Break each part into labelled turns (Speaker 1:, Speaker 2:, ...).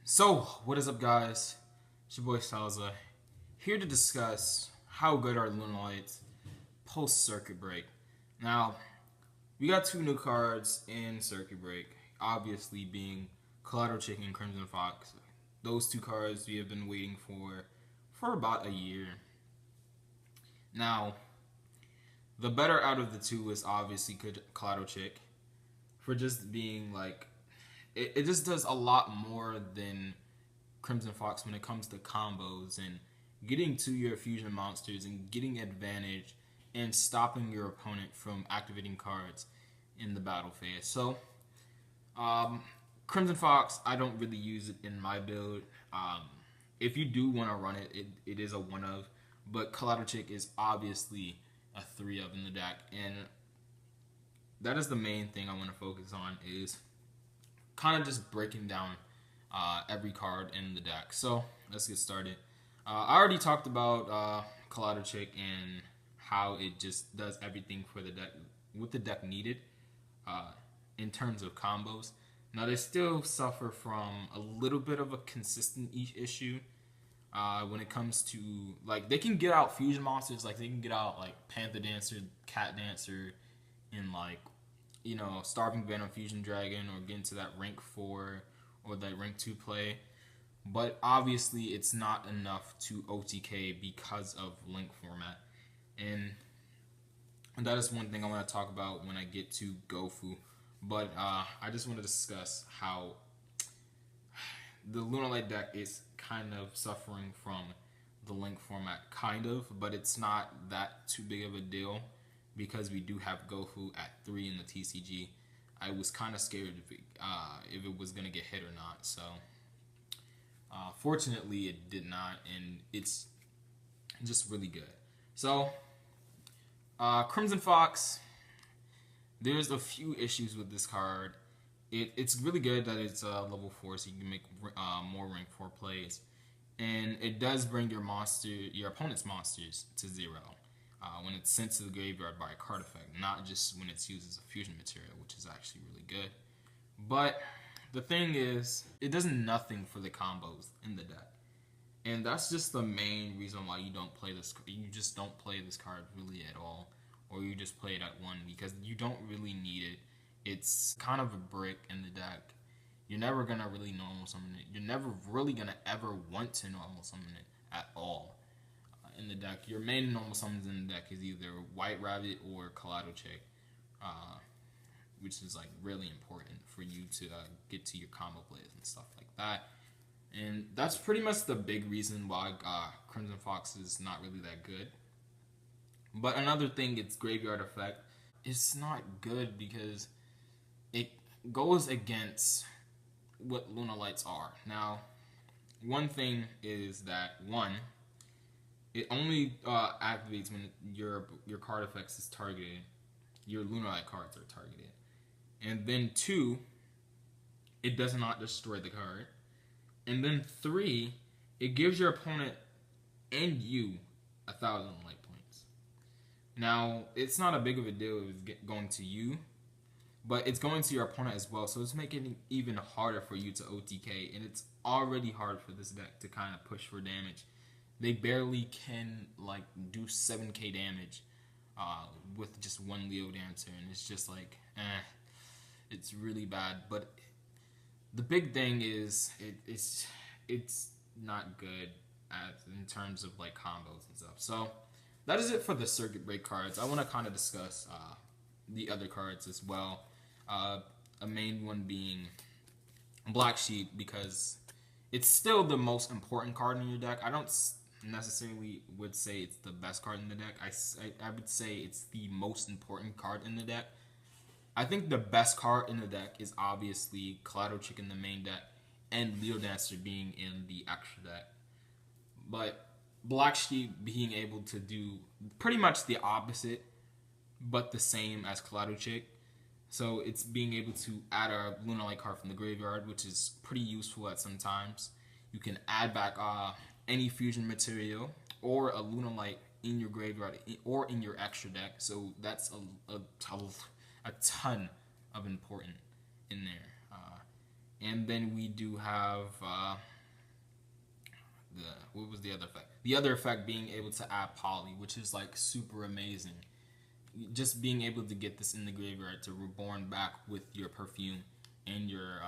Speaker 1: So, what is up, guys? It's your boy Salza, here to discuss how good are Lunalights post Circuit Break. Now, we got two new cards in Circuit Break, obviously being Collado Chicken and Crimson Fox. Those two cards we have been waiting for about a year. Now, the better out of the two is obviously Collado Chick, for just being like, it just does a lot more than Crimson Fox when it comes to combos and getting to your fusion monsters and getting advantage and stopping your opponent from activating cards in the battle phase. So, Crimson Fox, I don't really use it in my build. If you do want to run it, it is a one of, but Collado Chick is obviously a three of in the deck, and that is the main thing I want to focus on, is kind of just breaking down every card in the deck. So let's get started. I already talked about Collado Chick and how it just does everything for the deck, what the deck needed in terms of combos. Now they still suffer from a little bit of a consistent issue when it comes to, like, they can get out fusion monsters, like they can get out like Panther Dancer, Cat Dancer, and like, you know, Starving Venom Fusion Dragon, or get into that rank 4 or that rank 2 play. But obviously it's not enough to OTK because of link format. And that is one thing I want to talk about when I get to Gofu. But I just want to discuss how the Lunalight deck is kind of suffering from the link format, but it's not that too big of a deal because we do have Gofu at 3 in the TCG. I was kind of scared if it was going to get hit or not. So, fortunately, it did not, and it's just really good. So, Crimson Fox, there's a few issues with this card. It's really good that it's level 4, so you can make more rank 4 plays. And it does bring your opponent's monsters to 0. When it's sent to the graveyard by a card effect, not just when it's used as a fusion material, which is actually really good. But the thing is, it does nothing for the combos in the deck, and that's just the main reason why you don't play this. You just don't play this card really at all, or you just play it at 1 because you don't really need it. It's kind of a brick in the deck. You're never gonna really normal summon it. You're never really gonna ever want to normal summon it at all. In the deck, your main normal summons in the deck is either White Rabbit or Collado Chick, which is like really important for you to get to your combo plays and stuff like that. And that's pretty much the big reason why Crimson Fox is not really that good. But another thing, its graveyard effect is not good because it goes against what Lunalights are. Now, one thing is that, one, it only activates when your card effects is targeted. Your Lunalight cards are targeted. And then 2, it does not destroy the card. And then 3, it gives your opponent and you 1,000 light points. Now, it's not a big of a deal if it's going to you, but it's going to your opponent as well. So it's making it even harder for you to OTK. And it's already hard for this deck to kind of push for damage. They barely can like do 7k damage with just one Leo Dancer, and it's just like, it's really bad. But the big thing is it's not good in terms of like combos and stuff. So that is it for the Circuit Break cards. I want to kind of discuss the other cards as well. A main one being Black Sheep, because it's still the most important card in your deck. I don't necessarily would say it's the best card in the deck. I would say it's the most important card in the deck. I think the best card in the deck is obviously Collado Chick in the main deck and Leo Dancer being in the extra deck. But Black Sheep being able to do pretty much the opposite, but the same as Collado Chick. So it's being able to add a Lunalight card from the graveyard, which is pretty useful at some times. You can add back any fusion material or a Lunalight in your graveyard or in your extra deck. So that's a ton of important in there. And then we do have what was the other effect? The other effect being able to add poly, which is like super amazing. Just being able to get this in the graveyard to reborn back with your perfume and your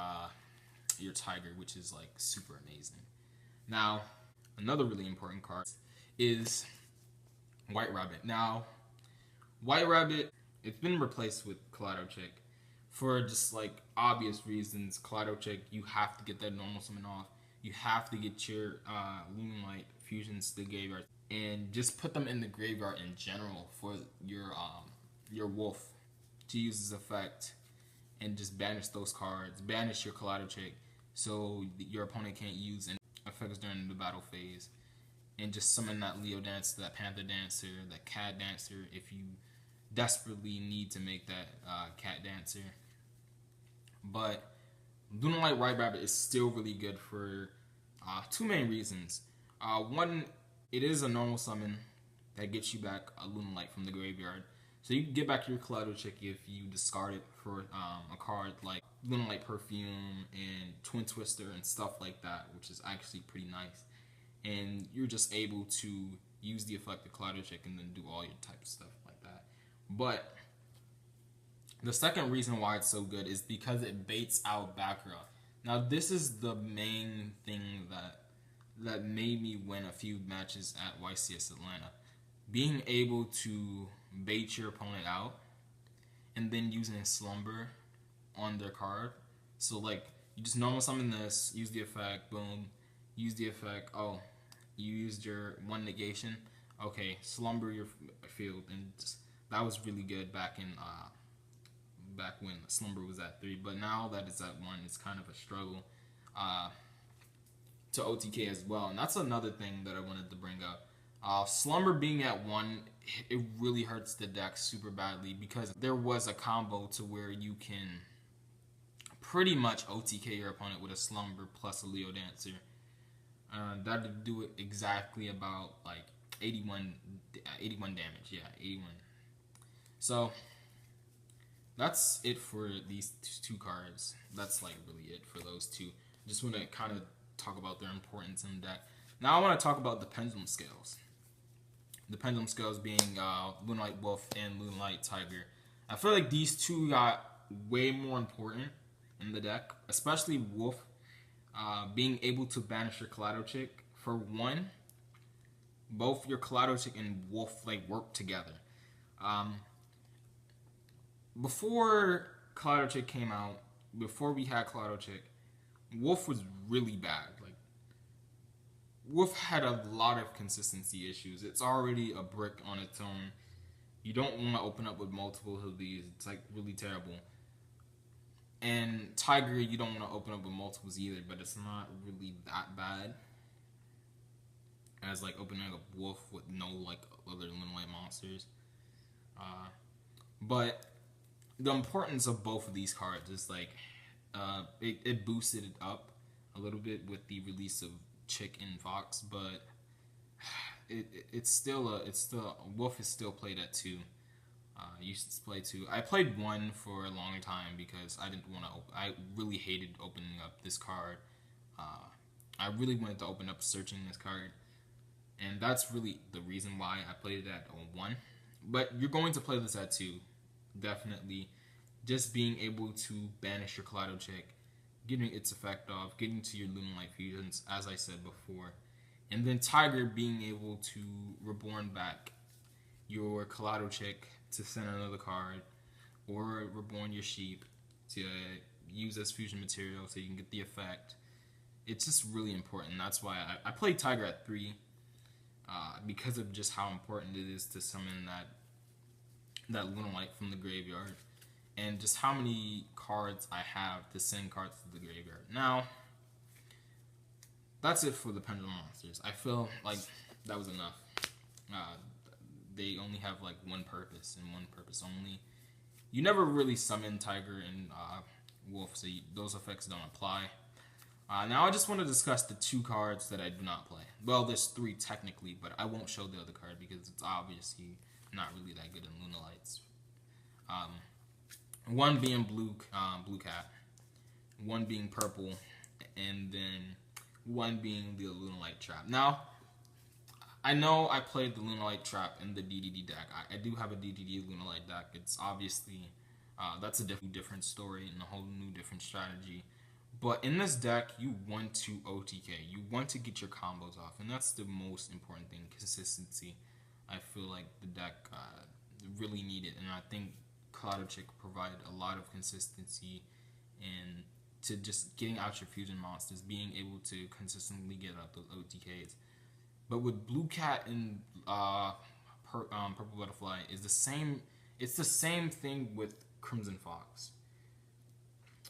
Speaker 1: tiger, which is like super amazing. Now, another really important card is White Rabbit. Now, White Rabbit, it's been replaced with Collado Chick for just like obvious reasons. Collado Chick, you have to get that normal summon off. You have to get your Lunalight fusions to the graveyard and just put them in the graveyard in general for your wolf to use this effect, and just banish those cards. Banish your Collado Chick so your opponent can't use any effects during the battle phase, and just summon that Leo Dancer, that Panther Dancer, that Cat Dancer if you desperately need to make that Cat Dancer. But Lunalight White Rabbit is still really good for two main reasons. One, it is a normal summon that gets you back a Lunalight from the graveyard. So you can get back your Collado Chick if you discard it for a card like Lunalight Perfume and Twin Twister and stuff like that, which is actually pretty nice. And you're just able to use the effect of Collado Chick and then do all your type of stuff like that. But the second reason why it's so good is because it baits out back row. Now this is the main thing that made me win a few matches at YCS Atlanta. Being able to bait your opponent out and then using Slumber on their card. So like you just normal summon this, use the effect, boom, use the effect, oh, you used your one negation, okay, Slumber your field, and just, that was really good back when Slumber was at 3, but now that it's at 1, it's kind of a struggle to OTK as well. And that's another thing that I wanted to bring up. Slumber being at 1, it really hurts the deck super badly, because there was a combo to where you can pretty much OTK your opponent with a Slumber plus a Leo Dancer. That would do it exactly about like 81 damage. Yeah, 81. So that's it for these two cards. That's like really it for those two. Just want to kind of talk about their importance in the deck. Now I want to talk about the Pendulum Scales. The Pendulum Scales being Lunalight Wolf and Lunalight Tiger. I feel like these two got way more important in the deck, especially Wolf. Being able to banish your Collado Chick. For one, both your Collado Chick and Wolf like work together. Before Collado Chick came out, before we had Collado Chick, Wolf was really bad. Like Wolf had a lot of consistency issues. It's already a brick on its own. You don't want to open up with multiple of these. It's like really terrible. And Tiger, you don't want to open up with multiples either, but it's not really that bad as like opening up Wolf with no like other Lunalight monsters. But the importance of both of these cards is like it boosted it up a little bit with the release of Chick and Fox, but it's still Wolf is still played at 2. Used to play 2. I played 1 for a long time because I didn't want to. I really hated opening up this card. I really wanted to open up searching this card, and that's really the reason why I played it at 1. But you're going to play this at 2, definitely. Just being able to banish your Collado Chick, getting its effect off, getting to your Lunalight fusions, as I said before, and then Tiger being able to reborn back your Collado Chick to send another card, or reborn your sheep to use as fusion material so you can get the effect. It's just really important. That's why I played Tiger at 3, because of just how important it is to summon that Lunalight from the graveyard, and just how many cards I have to send cards to the graveyard. Now, that's it for the Pendulum monsters. I feel like that was enough. They only have like one purpose and one purpose only. You never really summon Tiger and Wolf, so those effects don't apply. Now I just want to discuss the 2 cards that I do not play. Well, there's 3 technically, but I won't show the other card because it's obviously not really that good in Lunalights. One being Blue Cat. one being purple, and then one being the Lunalight trap. Now, I know I played the Lunalight trap in the DDD deck. I do have a DDD Lunalight deck. It's obviously, that's a different story and a whole new different strategy. But in this deck, you want to OTK. You want to get your combos off, and that's the most important thing, consistency. I feel like the deck really needed, and I think Collado provided a lot of consistency and to just getting out your fusion monsters, being able to consistently get out those OTKs. But with Blue Cat and Purple Butterfly is the same. It's the same thing with Crimson Fox.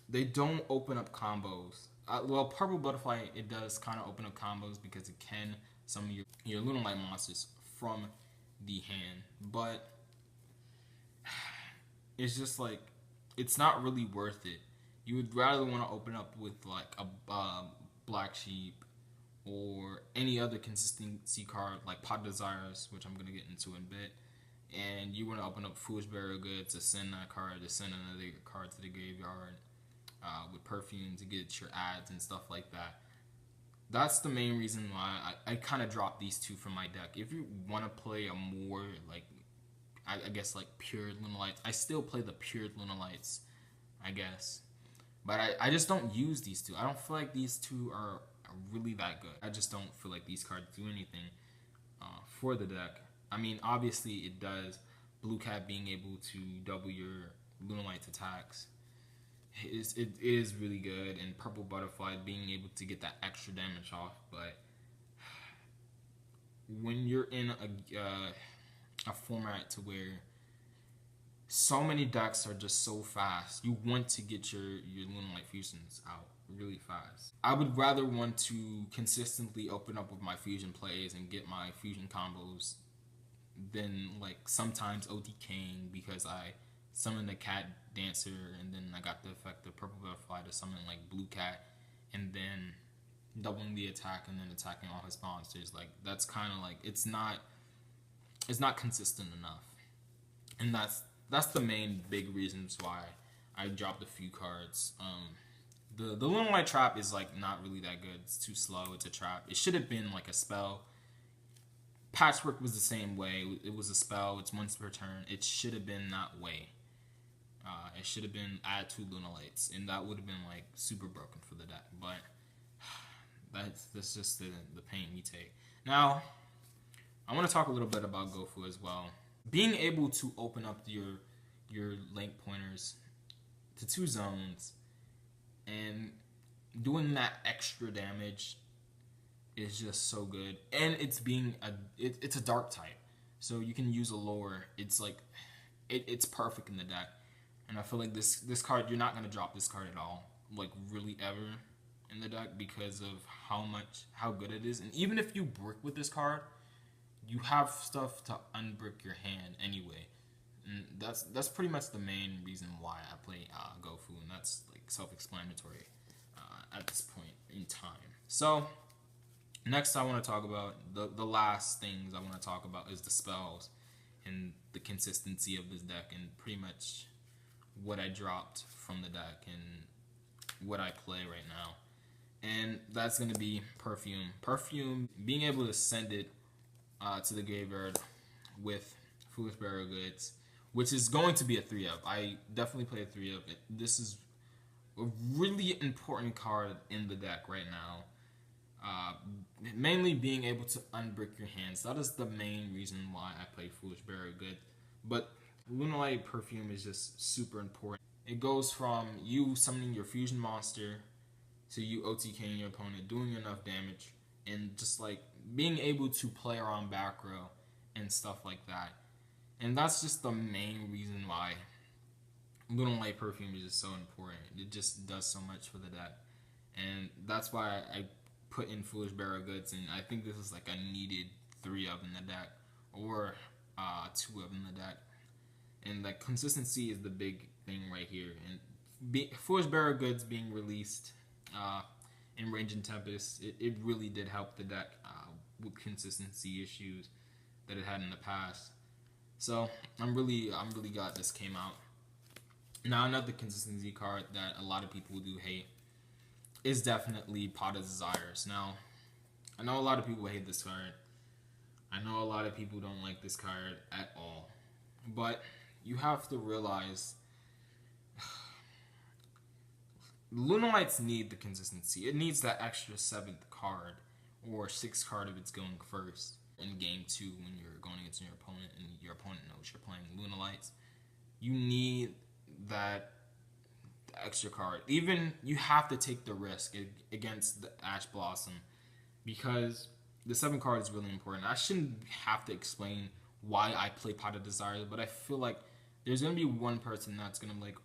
Speaker 1: They don't open up combos. Well, Purple Butterfly, it does kind of open up combos because it can summon your Lunalight monsters from the hand. But it's just like, it's not really worth it. You would rather want to open up with like a Black Sheep or any other consistency card like Pot Desires, which I'm going to get into in a bit. And you want to open up Foolish Burial Goods to send that card, to send another card to the graveyard. With Perfume to get your ads and stuff like that. That's the main reason why I kind of dropped these two from my deck. If you want to play a more like, I guess like pure Lunalights, I still play the pure Lunalights, I guess. But I just don't use these two. I don't feel like these two are really that good. I just don't feel like these cards do anything for the deck. I mean, obviously it does. Blue Cat being able to double your Lunalight's attacks. It is really good, and Purple Butterfly being able to get that extra damage off. But when you're in a format to where so many decks are just so fast, you want to get your Lunalight fusions out really fast. I would rather want to consistently open up with my fusion plays and get my fusion combos than like sometimes OTKing because I summon the Cat Dancer and then I got the effect of Purple Butterfly to summon like Blue Cat and then doubling the attack and then attacking all his monsters. Like that's kind of like it's not consistent enough, and that's the main big reasons why I dropped a few cards. The Lunalight trap is like not really that good. It's too slow. It's a trap. It should have been like a spell. Patchwork was the same way. It was a spell. It's once per turn. It should have been that way. It should have been add 2 Lunalights, and that would have been like super broken for the deck. But that's just the pain we take. Now, I want to talk a little bit about Gofu as well. Being able to open up your link pointers to 2 zones and doing that extra damage is just so good. And it's being it's a dark type, so you can use a lore. It's like it's perfect in the deck. And I feel like this card, you're not gonna drop this card at all, like really ever in the deck because of how good it is. And even if you brick with this card, you have stuff to unbrick your hand anyway. And that's pretty much the main reason why I play Gofu, and that's like self-explanatory at this point in time. So next I want to talk about the last things I want to talk about is the spells and the consistency of this deck and pretty much what I dropped from the deck and what I play right now. And that's going to be Perfume. Perfume, being able to send it to the graveyard with Foolish Burial Goods, which is going to be a 3-up. I definitely play a 3-up. This is a really important card in the deck right now. Mainly being able to unbrick your hands. That is the main reason why I play Foolish Burial Goods. But Lunalight Perfume is just super important. It goes from you summoning your fusion monster to you OTKing your opponent, doing enough damage, and just like being able to play around back row and stuff like that. And that's just the main reason why Lunalight Perfume is just so important. It just does so much for the deck. And that's why I put in Foolish Burial Goods, and I think this is like a needed 3-up in the deck, or 2-up in the deck. And the consistency is the big thing right here. And Foolish Burial Goods being released in Raging Tempest, it really did help the deck with consistency issues that it had in the past. So I'm really glad this came out. Now another consistency card that a lot of people do hate is definitely Pot of Desires. Now, I know a lot of people hate this card. I know a lot of people don't like this card at all. But you have to realize Lunalights need the consistency. It needs that extra 7th card or 6th card if it's going first in game 2 when you're going against your opponent and your opponent knows you're playing Lunalights. You need that extra card. Even you have to take the risk against the Ash Blossom because the 7th card is really important. I shouldn't have to explain why I play Pot of Desires, but I feel like there's going to be one person that's going to be like,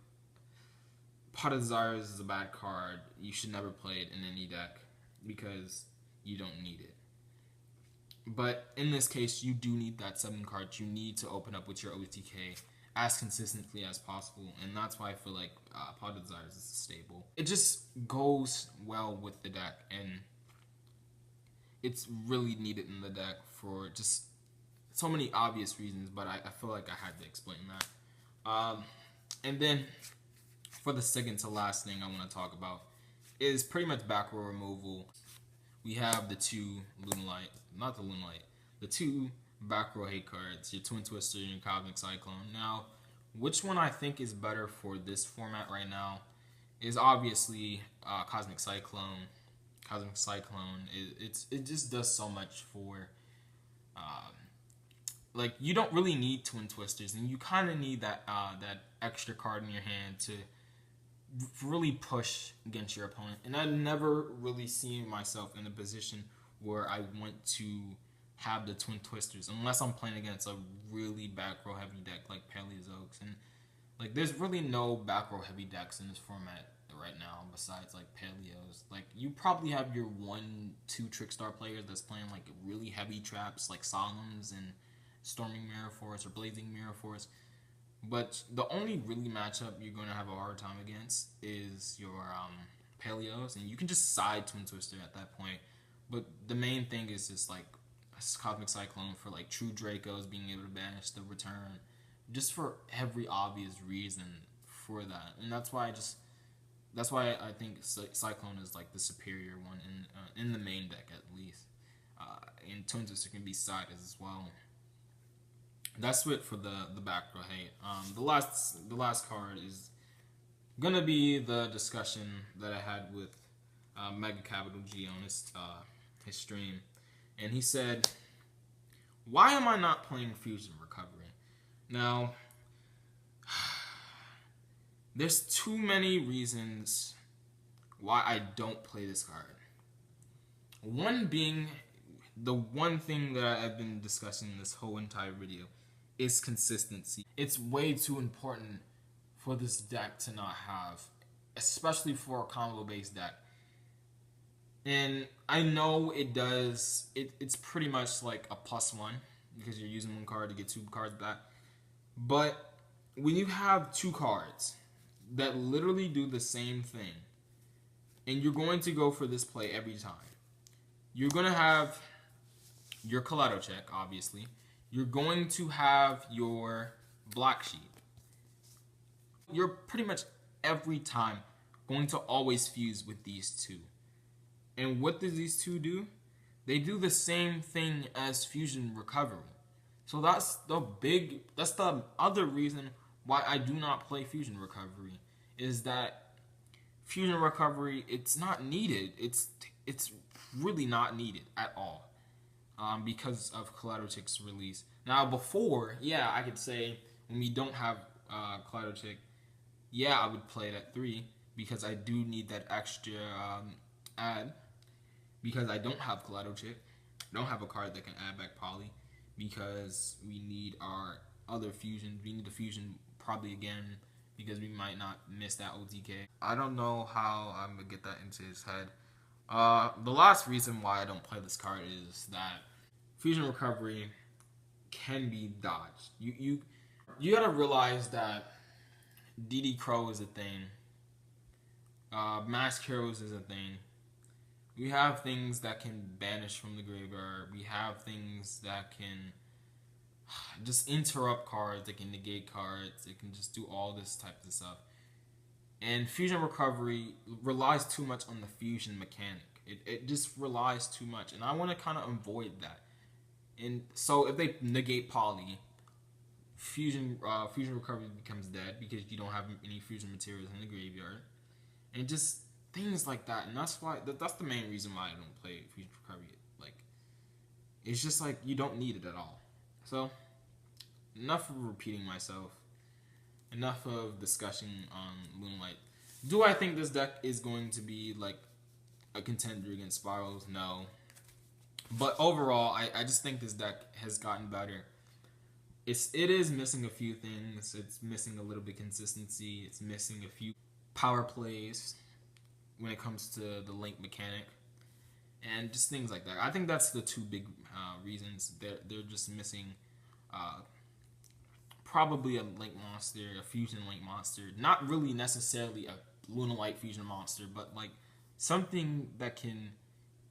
Speaker 1: Pot of Desires is a bad card. You should never play it in any deck because you don't need it. But in this case, you do need that 7 card. You need to open up with your OTK as consistently as possible, and that's why I feel like Pot of Desires is stable. It just goes well with the deck, and it's really needed in the deck for just so many obvious reasons, but I feel like I had to explain that. And then for the second to last thing I want to talk about is pretty much back row removal. We have the 2 Lunalight, not the Lunalight, the 2 back row hate cards, your Twin Twister and your Cosmic Cyclone. Now, which one I think is better for this format right now is obviously Cosmic Cyclone. Cosmic Cyclone, it just does so much for, like, you don't really need Twin Twisters, and you kind of need that extra card in your hand to really push against your opponent. And I've never really seen myself in a position where I want to have the Twin Twisters unless I'm playing against a really back row heavy deck like Paleozoics. And like, there's really no back row heavy decks in this format right now besides like Paleos. Like, you probably have your 1-2 Trickstar players that's playing like really heavy traps like Solemns and Storming Mirror Force or Blazing Mirror Force. But the only really matchup you're going to have a hard time against is your Paleos, and you can just side Twin Twister at that point. But the main thing is just like Cosmic Cyclone for like true Dracos, being able to banish the return, just for every obvious reason for that. And that's why I think Cyclone is like the superior one in the main deck at least. And Twin Twister can be sided as well. That's it for the back row hate. The last card is gonna be the discussion that I had with Mega Capital G on his stream, and he said, "Why am I not playing Fusion Recovery?" Now, there's too many reasons why I don't play this card. One being the one thing that I've been discussing this whole entire video is consistency. It's way too important for this deck to not have, especially for a combo based deck. And I know it does, it's pretty much like a +1 because you're using 1 card to get 2 cards back. But when you have 2 cards that literally do the same thing, and you're going to go for this play every time, you're going to have your Collado check, obviously. You're going to have your Black Sheep. You're pretty much every time going to always fuse with these 2. And what does these 2 do? They do the same thing as Fusion Recovery. So that's the other reason why I do not play Fusion Recovery, is that Fusion Recovery, it's not needed. It's really not needed at all. Because of Collado Chick's release. Now, before, yeah, I could say when we don't have Collado Chick, yeah, I would play it at 3 because I do need that extra add. Because I don't have Collado Chick, I don't have a card that can add back Poly, because we need our other fusion. We need the fusion probably again because we might not miss that OTK. I don't know how I'm gonna get that into his head. The last reason why I don't play this card is that Fusion Recovery can be dodged. You gotta realize that DD Crow is a thing. Mask Heroes is a thing. We have things that can banish from the graveyard. We have things that can just interrupt cards. They can negate cards. They can just do all this type of stuff. And Fusion Recovery relies too much on the fusion mechanic. It just relies too much, and I want to kind of avoid that. And so if they negate poly, Fusion Recovery becomes dead because you don't have any fusion materials in the graveyard, and just things like that. And that's why that's the main reason why I don't play Fusion Recovery. Like, it's just like you don't need it at all. So enough of repeating myself. Enough of discussion on Lunalight. Do I think this deck is going to be like a contender against Spirals? No. But overall, I just think this deck has gotten better. It is missing a few things. It's missing a little bit of consistency. It's missing a few power plays when it comes to the link mechanic. And just things like that. I think that's the two big reasons. They're just missing probably a link monster, a fusion link monster. Not really necessarily a Lunalight fusion monster, but like something that can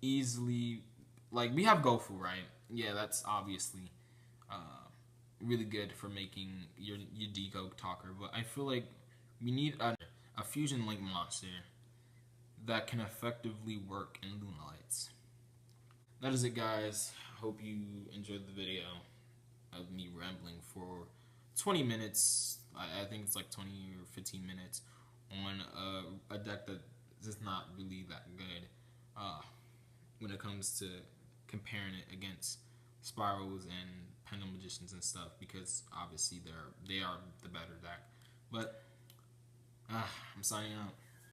Speaker 1: easily, like, we have Gofu, right? Yeah, that's obviously really good for making your decode talker, but I feel like we need a fusion link monster that can effectively work in Lunalights. That is it, guys. Hope you enjoyed the video of me rambling for 20 minutes. I think it's like 20 or 15 minutes on a deck that is not really that good when it comes to comparing it against Spirals and Pendulum Magicians and stuff, because obviously they are the better deck. But I'm signing out.